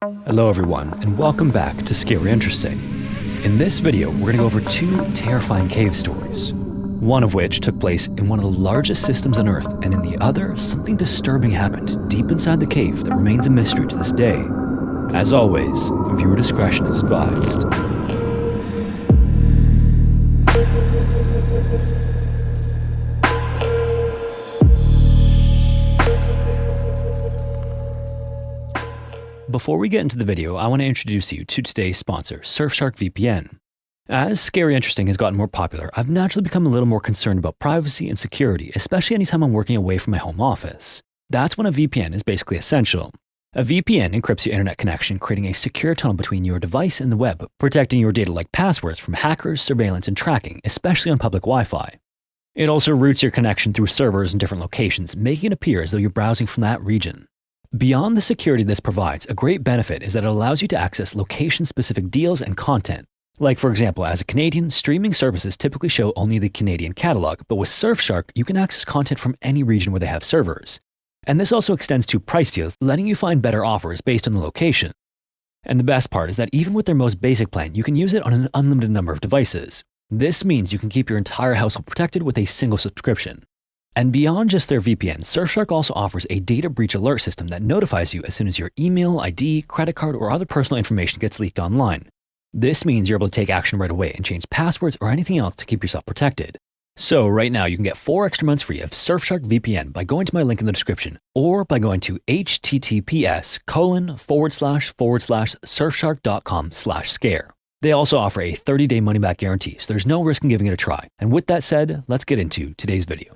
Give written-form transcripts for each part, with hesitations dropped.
Hello everyone, and welcome back to Scary Interesting. In this video, we're going to go over two terrifying cave stories. One of which took place in one of the largest systems on Earth, and in the other, something disturbing happened deep inside the cave that remains a mystery to this day. As always, viewer discretion is advised. Before we get into the video, I want to introduce you to today's sponsor, Surfshark VPN. As Scary Interesting has gotten more popular, I've naturally become a little more concerned about privacy and security, especially anytime I'm working away from my home office. That's when a VPN is basically essential. A VPN encrypts your internet connection, creating a secure tunnel between your device and the web, protecting your data like passwords from hackers, surveillance, and tracking, especially on public Wi-Fi. It also routes your connection through servers in different locations, making it appear as though you're browsing from that region. Beyond the security this provides, a great benefit is that it allows you to access location-specific deals and content. Like for example, as a Canadian, streaming services typically show only the Canadian catalog, but with Surfshark, you can access content from any region where they have servers. And this also extends to price deals, letting you find better offers based on the location. And the best part is that even with their most basic plan, you can use it on an unlimited number of devices. This means you can keep your entire household protected with a single subscription. And beyond just their VPN, Surfshark also offers a data breach alert system that notifies you as soon as your email, ID, credit card, or other personal information gets leaked online. This means you're able to take action right away and change passwords or anything else to keep yourself protected. So right now you can get 4 extra months free of Surfshark VPN by going to my link in the description or by going to https://surfshark.com/scare. They also offer a 30-day money-back guarantee, so there's no risk in giving it a try. And with that said, let's get into today's video.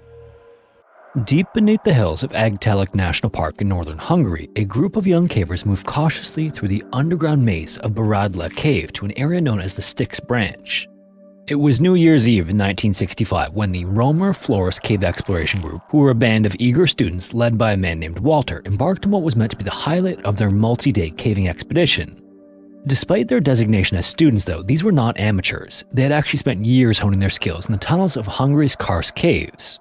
Deep beneath the hills of Agtelek National Park in northern Hungary, a group of young cavers move cautiously through the underground maze of Baradla Cave to an area known as the Styx Branch. It was New Year's Eve in 1965 when the Romer Flores Cave Exploration Group, who were a band of eager students led by a man named Walter, embarked on what was meant to be the highlight of their multi-day caving expedition. Despite their designation as students though, these were not amateurs. They had actually spent years honing their skills in the tunnels of Hungary's Kars caves.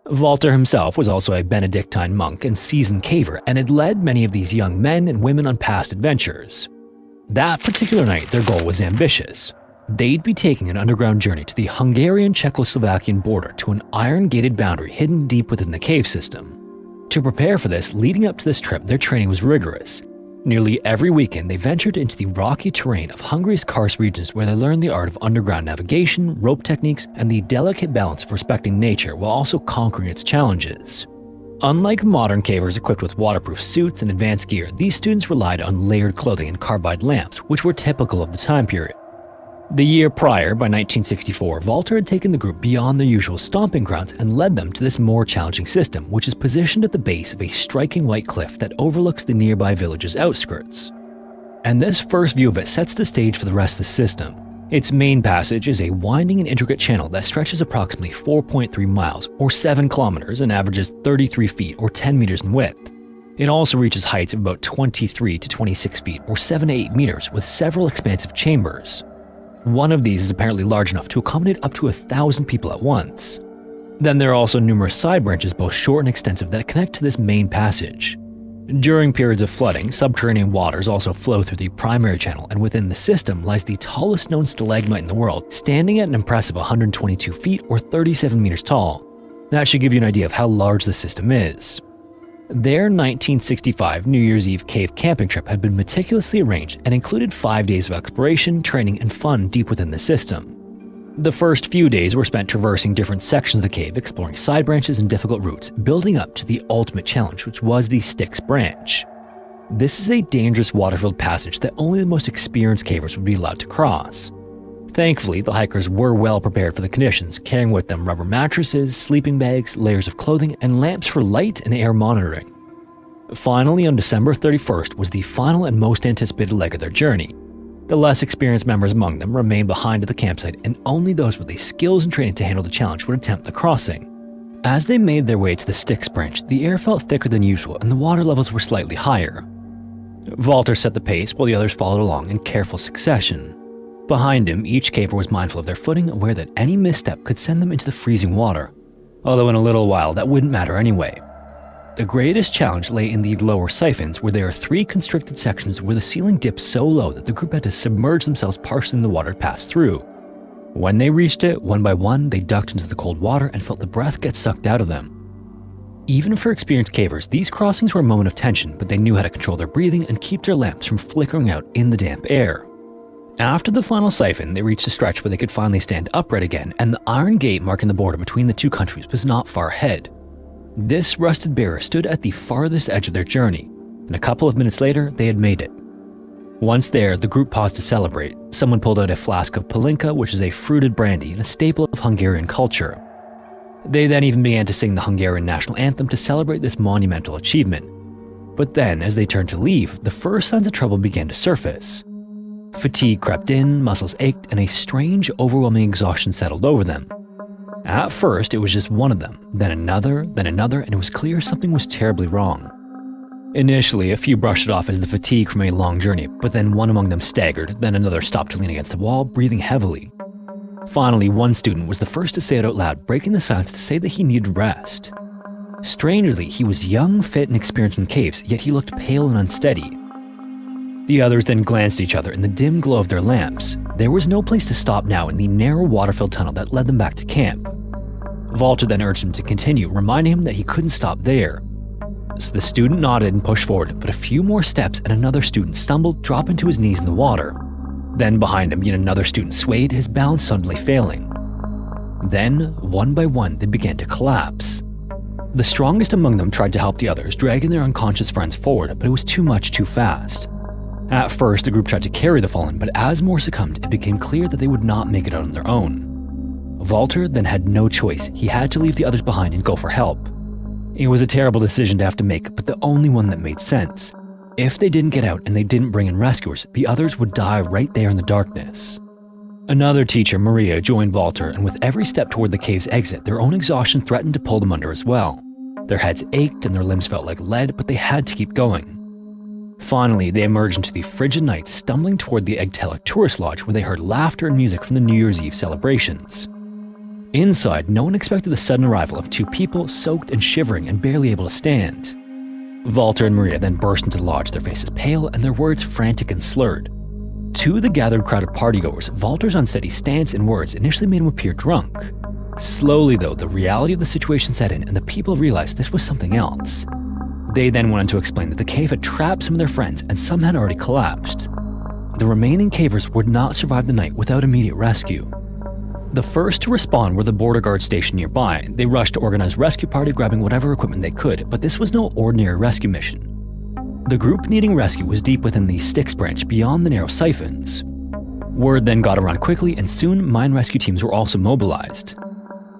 Walter himself was also a Benedictine monk and seasoned caver and had led many of these young men and women on past adventures. That particular night, their goal was ambitious. They'd be taking an underground journey to the Hungarian-Czechoslovakian border to an iron-gated boundary hidden deep within the cave system. To prepare for this, leading up to this trip, their training was rigorous. Nearly every weekend, they ventured into the rocky terrain of Hungary's Kars regions where they learned the art of underground navigation, rope techniques, and the delicate balance of respecting nature while also conquering its challenges. Unlike modern cavers equipped with waterproof suits and advanced gear, these students relied on layered clothing and carbide lamps, which were typical of the time period. The year prior, by 1964, Walter had taken the group beyond their usual stomping grounds and led them to this more challenging system, which is positioned at the base of a striking white cliff that overlooks the nearby village's outskirts. And this first view of it sets the stage for the rest of the system. Its main passage is a winding and intricate channel that stretches approximately 4.3 miles, or 7 kilometers, and averages 33 feet, or 10 meters in width. It also reaches heights of about 23 to 26 feet, or 7 to 8 meters, with several expansive chambers. One of these is apparently large enough to accommodate up to 1,000 people at once. Then there are also numerous side branches, both short and extensive, that connect to this main passage. During periods of flooding, subterranean waters also flow through the primary channel, and within the system lies the tallest known stalagmite in the world, standing at an impressive 122 feet or 37 meters tall. That should give you an idea of how large the system is. Their 1965 New Year's Eve cave camping trip had been meticulously arranged and included 5 days of exploration, training, and fun deep within the system. The first few days were spent traversing different sections of the cave, exploring side branches and difficult routes, building up to the ultimate challenge, which was the Styx Branch. This is a dangerous water-filled passage that only the most experienced cavers would be allowed to cross. Thankfully, the hikers were well prepared for the conditions, carrying with them rubber mattresses, sleeping bags, layers of clothing, and lamps for light and air monitoring. Finally, on December 31st was the final and most anticipated leg of their journey. The less experienced members among them remained behind at the campsite, and only those with the skills and training to handle the challenge would attempt the crossing. As they made their way to the Styx Branch, the air felt thicker than usual and the water levels were slightly higher. Walter set the pace while the others followed along in careful succession. Behind him, each caver was mindful of their footing, aware that any misstep could send them into the freezing water, although in a little while that wouldn't matter anyway. The greatest challenge lay in the lower siphons, where there are 3 constricted sections where the ceiling dipped so low that the group had to submerge themselves partially in the water to pass through. When they reached it, one by one, they ducked into the cold water and felt the breath get sucked out of them. Even for experienced cavers, these crossings were a moment of tension, but they knew how to control their breathing and keep their lamps from flickering out in the damp air. After the final siphon, they reached a stretch where they could finally stand upright again, and the iron gate marking the border between the 2 countries was not far ahead. This rusted barrier stood at the farthest edge of their journey, and a couple of minutes later, they had made it. Once there, the group paused to celebrate. Someone pulled out a flask of palinka, which is a fruited brandy and a staple of Hungarian culture. They then even began to sing the Hungarian national anthem to celebrate this monumental achievement. But then, as they turned to leave, the first signs of trouble began to surface. Fatigue crept in, muscles ached, and a strange, overwhelming exhaustion settled over them. At first, it was just one of them, then another, and it was clear something was terribly wrong. Initially, a few brushed it off as the fatigue from a long journey, but then one among them staggered, then another stopped to lean against the wall, breathing heavily. Finally, one student was the first to say it out loud, breaking the silence to say that he needed rest. Strangely, he was young, fit, and experienced in caves, yet he looked pale and unsteady. The others then glanced at each other in the dim glow of their lamps. There was no place to stop now in the narrow water-filled tunnel that led them back to camp. Walter then urged him to continue, reminding him that he couldn't stop there. So the student nodded and pushed forward, but a few more steps and another student stumbled, dropping to his knees in the water. Then behind him, yet another student swayed, his balance suddenly failing. Then, one by one, they began to collapse. The strongest among them tried to help the others, dragging their unconscious friends forward, but it was too much too fast. At first, the group tried to carry the fallen, but as more succumbed, it became clear that they would not make it out on their own. Walter then had no choice. He had to leave the others behind and go for help. It was a terrible decision to have to make, but the only one that made sense. If they didn't get out and they didn't bring in rescuers, the others would die right there in the darkness. Another teacher, Maria, joined Walter, and with every step toward the cave's exit, their own exhaustion threatened to pull them under as well. Their heads ached and their limbs felt like lead, but they had to keep going. Finally, they emerged into the frigid night, stumbling toward the Egtelic tourist lodge, where they heard laughter and music from the New Year's Eve celebrations. Inside, no one expected the sudden arrival of 2 people, soaked and shivering and barely able to stand. Walter and Maria then burst into the lodge, their faces pale and their words frantic and slurred. To the gathered crowd of partygoers, Walter's unsteady stance and words initially made him appear drunk. Slowly, though, the reality of the situation set in and the people realized this was something else. They then went on to explain that the cave had trapped some of their friends and some had already collapsed. The remaining cavers would not survive the night without immediate rescue. The first to respond were the border guard stationed nearby. They rushed to organize a rescue party, grabbing whatever equipment they could, but this was no ordinary rescue mission. The group needing rescue was deep within the Styx branch beyond the narrow siphons. Word then got around quickly, and soon mine rescue teams were also mobilized.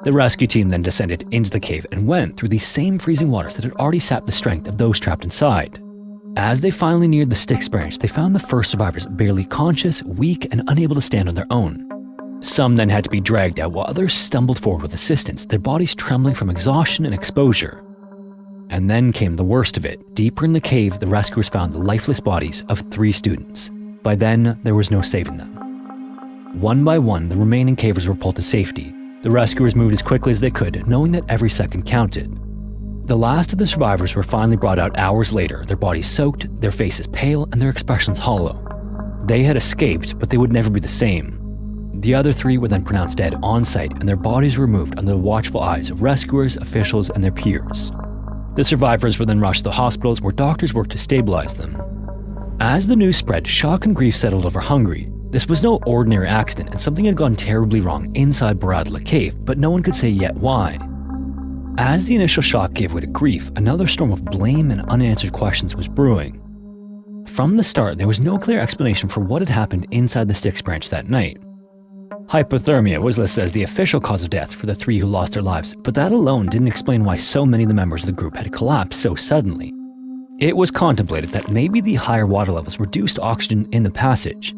The rescue team then descended into the cave and went through the same freezing waters that had already sapped the strength of those trapped inside. As they finally neared the Styx branch, they found the first survivors barely conscious, weak, and unable to stand on their own. Some then had to be dragged out while others stumbled forward with assistance, their bodies trembling from exhaustion and exposure. And then came the worst of it. Deeper in the cave, the rescuers found the lifeless bodies of 3 students. By then, there was no saving them. One by one, the remaining cavers were pulled to safety. The rescuers moved as quickly as they could, knowing that every second counted. The last of the survivors were finally brought out hours later, their bodies soaked, their faces pale, and their expressions hollow. They had escaped, but they would never be the same. The other 3 were then pronounced dead on site, and their bodies were removed under the watchful eyes of rescuers, officials, and their peers. The survivors were then rushed to the hospitals where doctors worked to stabilize them. As the news spread, shock and grief settled over Hungary. This was no ordinary accident, and something had gone terribly wrong inside Bradla Cave, but no one could say yet why. As the initial shock gave way to grief, another storm of blame and unanswered questions was brewing. From the start, there was no clear explanation for what had happened inside the Styx branch that night. Hypothermia was listed as the official cause of death for the 3 who lost their lives, but that alone didn't explain why so many of the members of the group had collapsed so suddenly. It was contemplated that maybe the higher water levels reduced oxygen in the passage.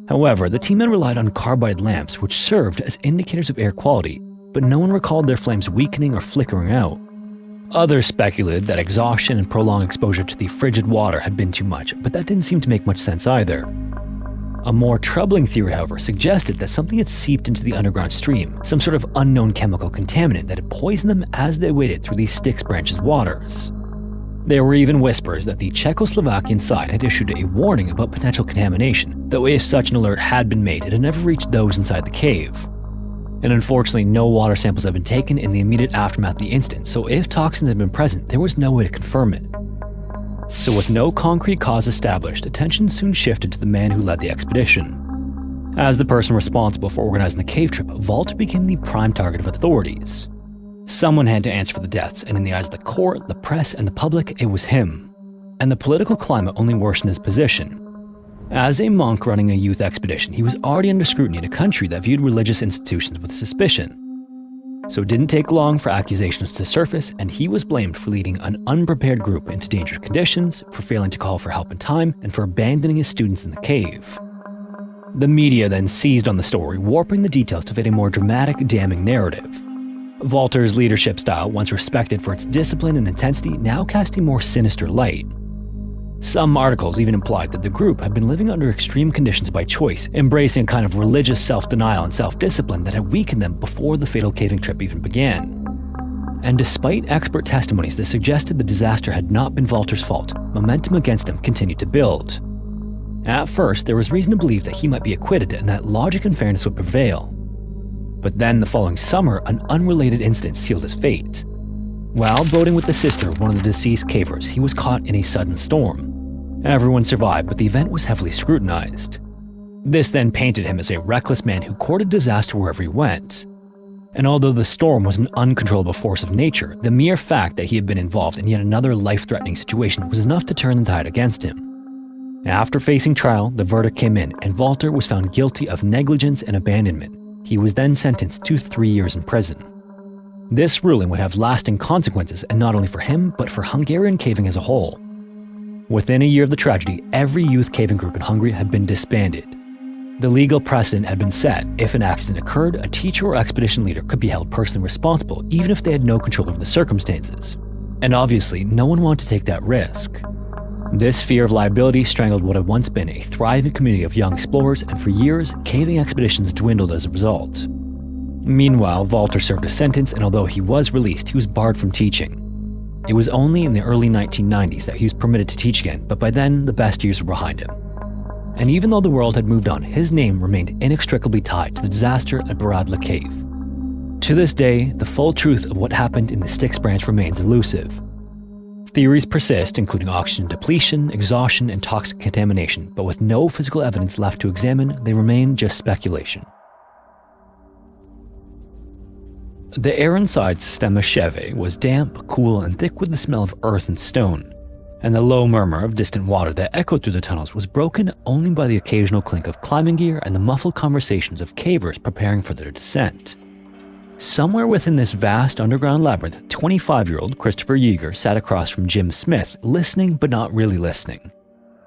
However, the team had relied on carbide lamps, which served as indicators of air quality, but no one recalled their flames weakening or flickering out. Others speculated that exhaustion and prolonged exposure to the frigid water had been too much, but that didn't seem to make much sense either. A more troubling theory, however, suggested that something had seeped into the underground stream, some sort of unknown chemical contaminant that had poisoned them as they waded through the Styx branch's waters. There were even whispers that the Czechoslovakian side had issued a warning about potential contamination, though if such an alert had been made, it had never reached those inside the cave. And unfortunately, no water samples had been taken in the immediate aftermath of the incident, so if toxins had been present, there was no way to confirm it. So with no concrete cause established, attention soon shifted to the man who led the expedition. As the person responsible for organizing the cave trip, Walter became the prime target of authorities. Someone had to answer for the deaths, and in the eyes of the court, the press, and the public, it was him. And the political climate only worsened his position. As a monk running a youth expedition, he was already under scrutiny in a country that viewed religious institutions with suspicion. So it didn't take long for accusations to surface, and he was blamed for leading an unprepared group into dangerous conditions, for failing to call for help in time, and for abandoning his students in the cave. The media then seized on the story, warping the details to fit a more dramatic, damning narrative. Walter's leadership style, once respected for its discipline and intensity, now cast a more sinister light. Some articles even implied that the group had been living under extreme conditions by choice, embracing a kind of religious self-denial and self-discipline that had weakened them before the fatal caving trip even began. And despite expert testimonies that suggested the disaster had not been Walter's fault, momentum against him continued to build. At first, there was reason to believe that he might be acquitted and that logic and fairness would prevail. But then the following summer, an unrelated incident sealed his fate. While boating with the sister of one of the deceased cavers, he was caught in a sudden storm. Everyone survived, but the event was heavily scrutinized. This then painted him as a reckless man who courted disaster wherever he went. And although the storm was an uncontrollable force of nature, the mere fact that he had been involved in yet another life-threatening situation was enough to turn the tide against him. After facing trial, the verdict came in, and Walter was found guilty of negligence and abandonment. He was then sentenced to 3 years in prison. This ruling would have lasting consequences, and not only for him, but for Hungarian caving as a whole. Within a year of the tragedy, every youth caving group in Hungary had been disbanded. The legal precedent had been set. If an accident occurred, a teacher or expedition leader could be held personally responsible, even if they had no control over the circumstances. And obviously, no one wanted to take that risk. This fear of liability strangled what had once been a thriving community of young explorers, and for years, caving expeditions dwindled as a result. Meanwhile, Walter served a sentence, and although he was released, he was barred from teaching. It was only in the early 1990s that he was permitted to teach again, but by then, the best years were behind him. And even though the world had moved on, his name remained inextricably tied to the disaster at Bradla Cave. To this day, the full truth of what happened in the Styx branch remains elusive. Theories persist, including oxygen depletion, exhaustion, and toxic contamination, but with no physical evidence left to examine, they remain just speculation. The air inside Chambers-Leone was damp, cool, and thick with the smell of earth and stone, and the low murmur of distant water that echoed through the tunnels was broken only by the occasional clink of climbing gear and the muffled conversations of cavers preparing for their descent. Somewhere within this vast underground labyrinth, 25-year-old Christopher Yeager sat across from Jim Smith, listening but not really listening.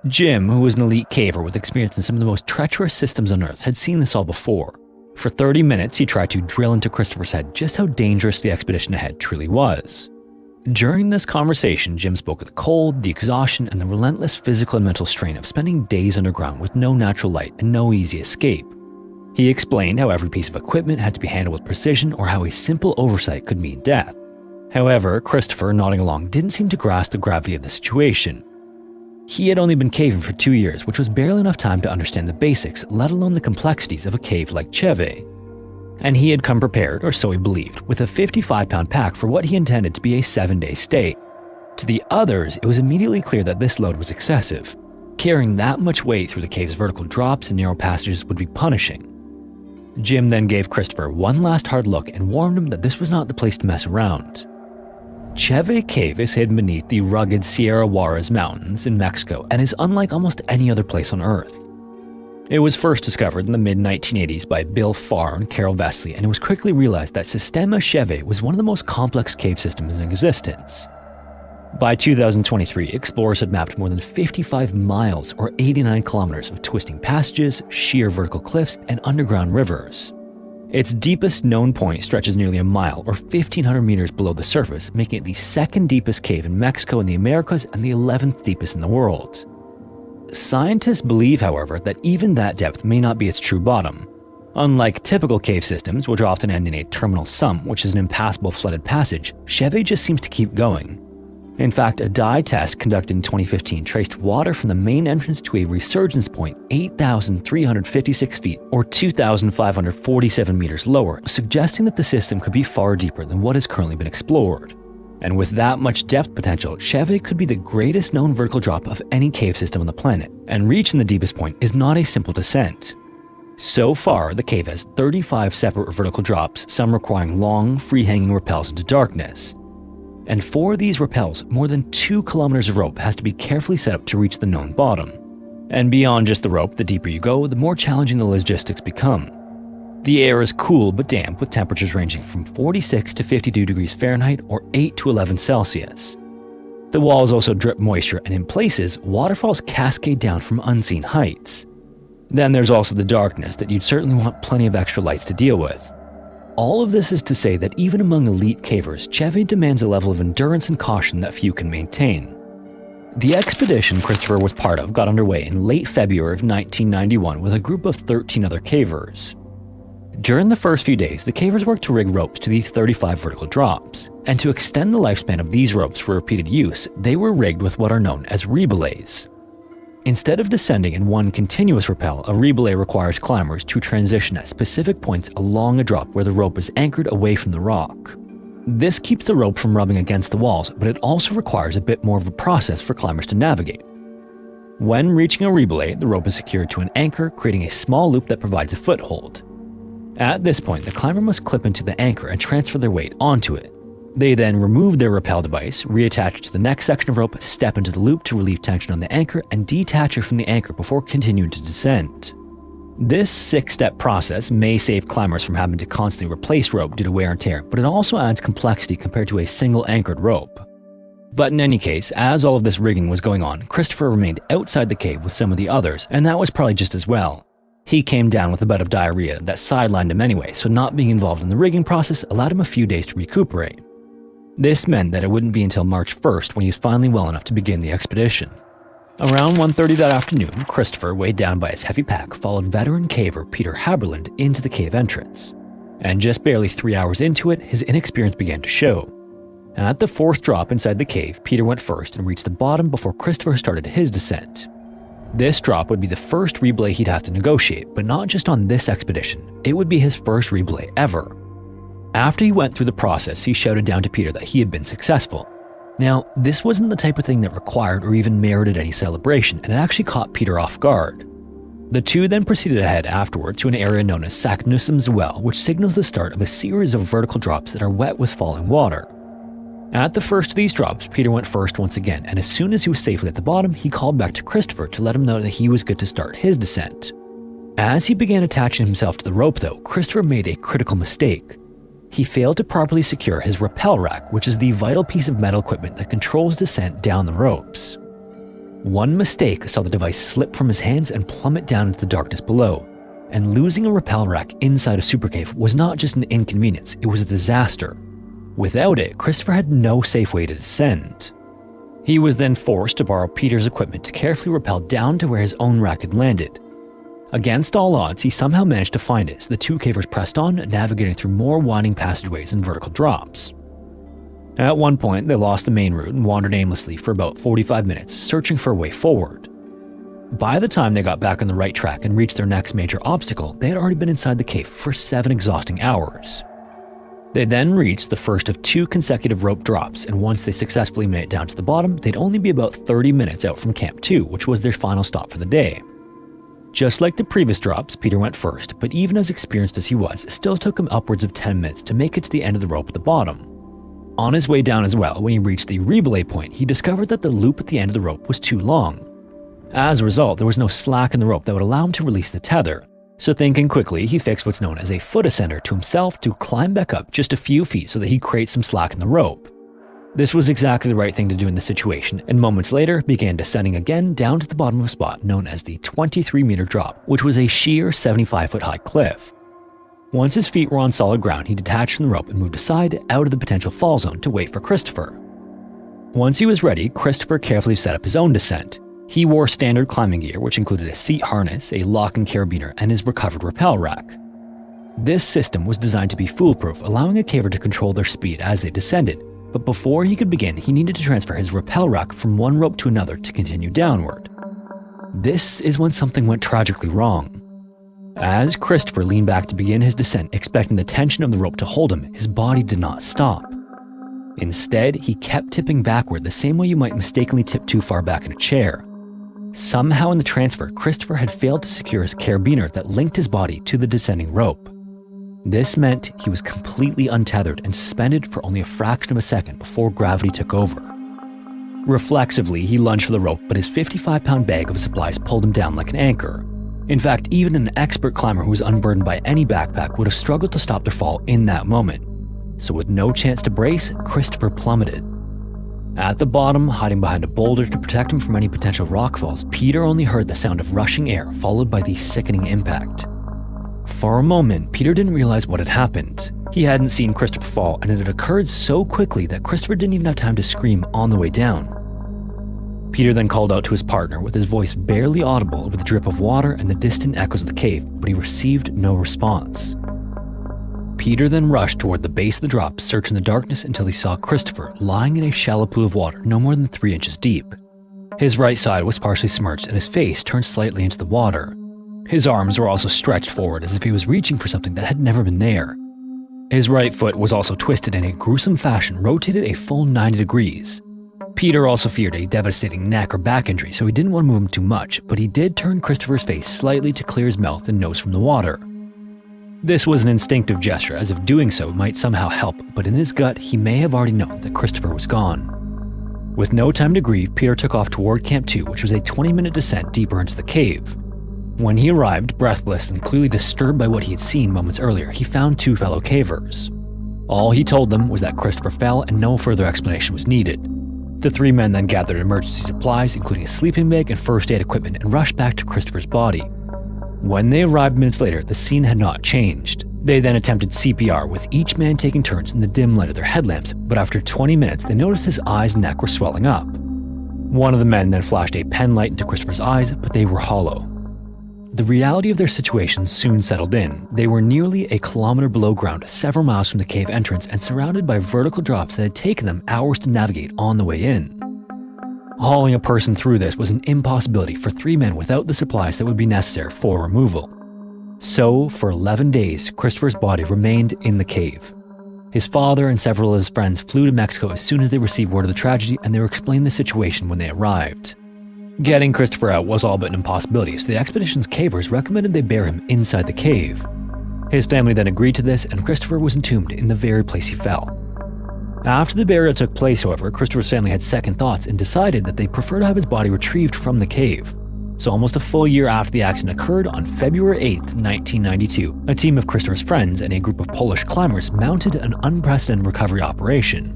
Jim, who was an elite caver with experience in some of the most treacherous systems on Earth, had seen this all before. For 30 minutes, he tried to drill into Christopher's head just how dangerous the expedition ahead truly was. During this conversation, Jim spoke of the cold, the exhaustion, and the relentless physical and mental strain of spending days underground with no natural light and no easy escape. He explained how every piece of equipment had to be handled with precision, or how a simple oversight could mean death. However, Christopher, nodding along, didn't seem to grasp the gravity of the situation. He had only been caving for 2 years, which was barely enough time to understand the basics, let alone the complexities of a cave like Cheve. And he had come prepared, or so he believed, with a 55-pound pack for what he intended to be a 7-day stay. To the others, it was immediately clear that this load was excessive. Carrying that much weight through the cave's vertical drops and narrow passages would be punishing. Jim then gave Christopher one last hard look and warned him that this was not the place to mess around. Cheve Cave is hidden beneath the rugged Sierra Juarez Mountains in Mexico and is unlike almost any other place on Earth. It was first discovered in the mid-1980s by Bill Farr and Carol Vesely, and it was quickly realized that Sistema Cheve was one of the most complex cave systems in existence. By 2023, explorers had mapped more than 55 miles or 89 kilometers of twisting passages, sheer vertical cliffs, and underground rivers. Its deepest known point stretches nearly a mile or 1,500 meters below the surface, making it the second deepest cave in Mexico and the Americas and the 11th deepest in the world. Scientists believe, however, that even that depth may not be its true bottom. Unlike typical cave systems, which often end in a terminal sump, which is an impassable flooded passage, Cheve just seems to keep going. In fact, a dye test conducted in 2015 traced water from the main entrance to a resurgence point 8,356 feet or 2,547 meters lower, suggesting that the system could be far deeper than what has currently been explored. And with that much depth potential, Cheve could be the greatest known vertical drop of any cave system on the planet, and reaching the deepest point is not a simple descent. So far, the cave has 35 separate vertical drops, some requiring long, free-hanging rappels into darkness. And for these rappels, more than 2 kilometers of rope has to be carefully set up to reach the known bottom. And beyond just the rope, the deeper you go, the more challenging the logistics become. The air is cool but damp, with temperatures ranging from 46 to 52 degrees Fahrenheit or 8 to 11 Celsius. The walls also drip moisture, and in places, waterfalls cascade down from unseen heights. Then there's also the darkness that you'd certainly want plenty of extra lights to deal with. All of this is to say that even among elite cavers, Cheve demands a level of endurance and caution that few can maintain. The expedition Christopher was part of got underway in late February of 1991 with a group of 13 other cavers. During the first few days, the cavers worked to rig ropes to the 35 vertical drops, and to extend the lifespan of these ropes for repeated use, they were rigged with what are known as rebelays. Instead of descending in one continuous rappel, a rebelay requires climbers to transition at specific points along a drop where the rope is anchored away from the rock. This keeps the rope from rubbing against the walls, but it also requires a bit more of a process for climbers to navigate. When reaching a rebelay, the rope is secured to an anchor, creating a small loop that provides a foothold. At this point, the climber must clip into the anchor and transfer their weight onto it. They then remove their rappel device, reattach it to the next section of rope, step into the loop to relieve tension on the anchor, and detach it from the anchor before continuing to descend. This 6-step process may save climbers from having to constantly replace rope due to wear and tear, but it also adds complexity compared to a single anchored rope. But in any case, as all of this rigging was going on, Christopher remained outside the cave with some of the others, and that was probably just as well. He came down with a bout of diarrhea that sidelined him anyway, so not being involved in the rigging process allowed him a few days to recuperate. This meant that it wouldn't be until March 1st when he was finally well enough to begin the expedition. Around 1:30 that afternoon, Christopher, weighed down by his heavy pack, followed veteran caver Peter Haberland into the cave entrance. And just barely 3 hours into it, his inexperience began to show. At the 4th drop inside the cave, Peter went first and reached the bottom before Christopher started his descent. This drop would be the first rebelay he'd have to negotiate, but not just on this expedition. It would be his first rebelay ever. After he went through the process, he shouted down to Peter that he had been successful. Now, this wasn't the type of thing that required or even merited any celebration, and it actually caught Peter off guard. The two then proceeded ahead afterward to an area known as Saknussum's Well, which signals the start of a series of vertical drops that are wet with falling water. At the first of these drops, Peter went first once again, and as soon as he was safely at the bottom, he called back to Christopher to let him know that he was good to start his descent. As he began attaching himself to the rope though, Christopher made a critical mistake. He failed to properly secure his rappel rack, which is the vital piece of metal equipment that controls descent down the ropes. One mistake saw the device slip from his hands and plummet down into the darkness below, and losing a rappel rack inside a super cave was not just an inconvenience, it was a disaster. Without it, Christopher had no safe way to descend. He was then forced to borrow Peter's equipment to carefully rappel down to where his own rack had landed. Against all odds, he somehow managed to find it, so the two cavers pressed on, navigating through more winding passageways and vertical drops. At one point, they lost the main route and wandered aimlessly for about 45 minutes, searching for a way forward. By the time they got back on the right track and reached their next major obstacle, they had already been inside the cave for 7 exhausting hours. They then reached the first of 2 consecutive rope drops, and once they successfully made it down to the bottom, they'd only be about 30 minutes out from Camp 2, which was their final stop for the day. Just like the previous drops, Peter went first, but even as experienced as he was, it still took him upwards of 10 minutes to make it to the end of the rope at the bottom. On his way down as well, when he reached the rebelay point, he discovered that the loop at the end of the rope was too long. As a result, there was no slack in the rope that would allow him to release the tether. So thinking quickly, he fixed what's known as a foot ascender to himself to climb back up just a few feet so that he'd create some slack in the rope. This was exactly the right thing to do in the situation, and moments later began descending again down to the bottom of a spot known as the 23-meter drop, which was a sheer 75-foot-high cliff. Once his feet were on solid ground, he detached from the rope and moved aside out of the potential fall zone to wait for Christopher. Once he was ready, Christopher carefully set up his own descent. He wore standard climbing gear, which included a seat harness, a lock and carabiner, and his recovered rappel rack. This system was designed to be foolproof, allowing a caver to control their speed as they descended, but before he could begin, he needed to transfer his rappel rack from one rope to another to continue downward. This is when something went tragically wrong. As Christopher leaned back to begin his descent, expecting the tension of the rope to hold him, his body did not stop. Instead, he kept tipping backward the same way you might mistakenly tip too far back in a chair. Somehow in the transfer, Christopher had failed to secure his carabiner that linked his body to the descending rope. This meant he was completely untethered and suspended for only a fraction of a second before gravity took over. Reflexively, he lunged for the rope, but his 55-pound bag of supplies pulled him down like an anchor. In fact, even an expert climber who was unburdened by any backpack would have struggled to stop their fall in that moment. So with no chance to brace, Christopher plummeted. At the bottom, hiding behind a boulder to protect him from any potential rock falls, Peter only heard the sound of rushing air followed by the sickening impact. For a moment, Peter didn't realize what had happened. He hadn't seen Christopher fall, and it had occurred so quickly that Christopher didn't even have time to scream on the way down. Peter then called out to his partner with his voice barely audible over the drip of water and the distant echoes of the cave, but he received no response. Peter then rushed toward the base of the drop, searching the darkness until he saw Christopher lying in a shallow pool of water no more than 3 inches deep. His right side was partially submerged and his face turned slightly into the water. His arms were also stretched forward as if he was reaching for something that had never been there. His right foot was also twisted in a gruesome fashion, rotated a full 90 degrees. Peter also feared a devastating neck or back injury, so he didn't want to move him too much, but he did turn Christopher's face slightly to clear his mouth and nose from the water. This was an instinctive gesture, as if doing so might somehow help, but in his gut, he may have already known that Christopher was gone. With no time to grieve, Peter took off toward Camp 2, which was a 20-minute descent deeper into the cave. When he arrived, breathless and clearly disturbed by what he had seen moments earlier, he found 2 fellow cavers. All he told them was that Christopher fell and no further explanation was needed. The 3 men then gathered emergency supplies, including a sleeping bag and first aid equipment, and rushed back to Christopher's body. When they arrived minutes later, the scene had not changed. They then attempted CPR, with each man taking turns in the dim light of their headlamps, but after 20 minutes, they noticed his eyes and neck were swelling up. One of the men then flashed a pen light into Christopher's eyes, but they were hollow. The reality of their situation soon settled in. They were nearly a kilometer below ground, several miles from the cave entrance, and surrounded by vertical drops that had taken them hours to navigate on the way in. Hauling a person through this was an impossibility for 3 men without the supplies that would be necessary for removal. So, for 11 days, Christopher's body remained in the cave. His father and several of his friends flew to Mexico as soon as they received word of the tragedy, and they were explained the situation when they arrived. Getting Christopher out was all but an impossibility, so the expedition's cavers recommended they bury him inside the cave. His family then agreed to this, and Christopher was entombed in the very place he fell. After the burial took place, however, Christopher's family had second thoughts and decided that they prefer to have his body retrieved from the cave. So almost a full year after the accident occurred, on February 8, 1992, a team of Christopher's friends and a group of Polish climbers mounted an unprecedented recovery operation.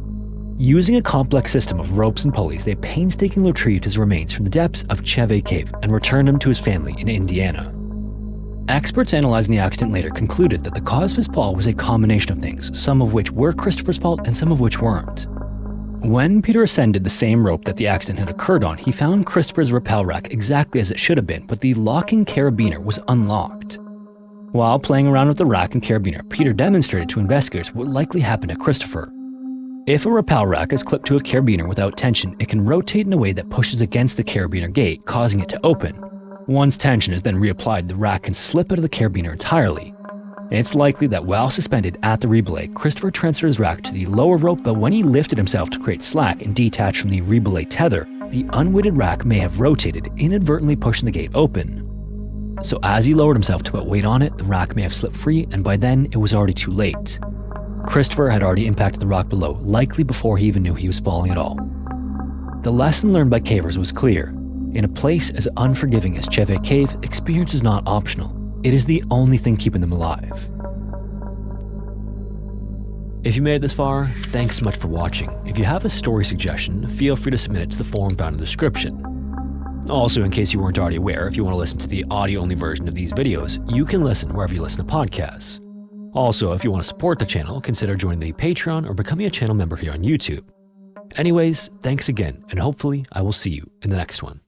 Using a complex system of ropes and pulleys, they painstakingly retrieved his remains from the depths of Cheve Cave and returned him to his family in Indiana. Experts analyzing the accident later concluded that the cause of his fall was a combination of things, some of which were Christopher's fault and some of which weren't. When Peter ascended the same rope that the accident had occurred on, he found Christopher's rappel rack exactly as it should have been, but the locking carabiner was unlocked. While playing around with the rack and carabiner, Peter demonstrated to investigators what likely happened to Christopher. If a rappel rack is clipped to a carabiner without tension, it can rotate in a way that pushes against the carabiner gate, causing it to open. Once tension is then reapplied, the rack can slip out of the carabiner entirely. It's likely that while suspended at the rebelay, Christopher transferred his rack to the lower rope, but when he lifted himself to create slack and detach from the rebelay tether, the unweighted rack may have rotated, inadvertently pushing the gate open. So as he lowered himself to put weight on it, the rack may have slipped free, and by then it was already too late. Christopher had already impacted the rock below, likely before he even knew he was falling at all. The lesson learned by cavers was clear. In a place as unforgiving as Cheve Cave, experience is not optional. It is the only thing keeping them alive. If you made it this far, thanks so much for watching. If you have a story suggestion, feel free to submit it to the form found in the description. Also, in case you weren't already aware, if you want to listen to the audio-only version of these videos, you can listen wherever you listen to podcasts. Also, if you want to support the channel, consider joining the Patreon or becoming a channel member here on YouTube. Anyways, thanks again, and hopefully I will see you in the next one.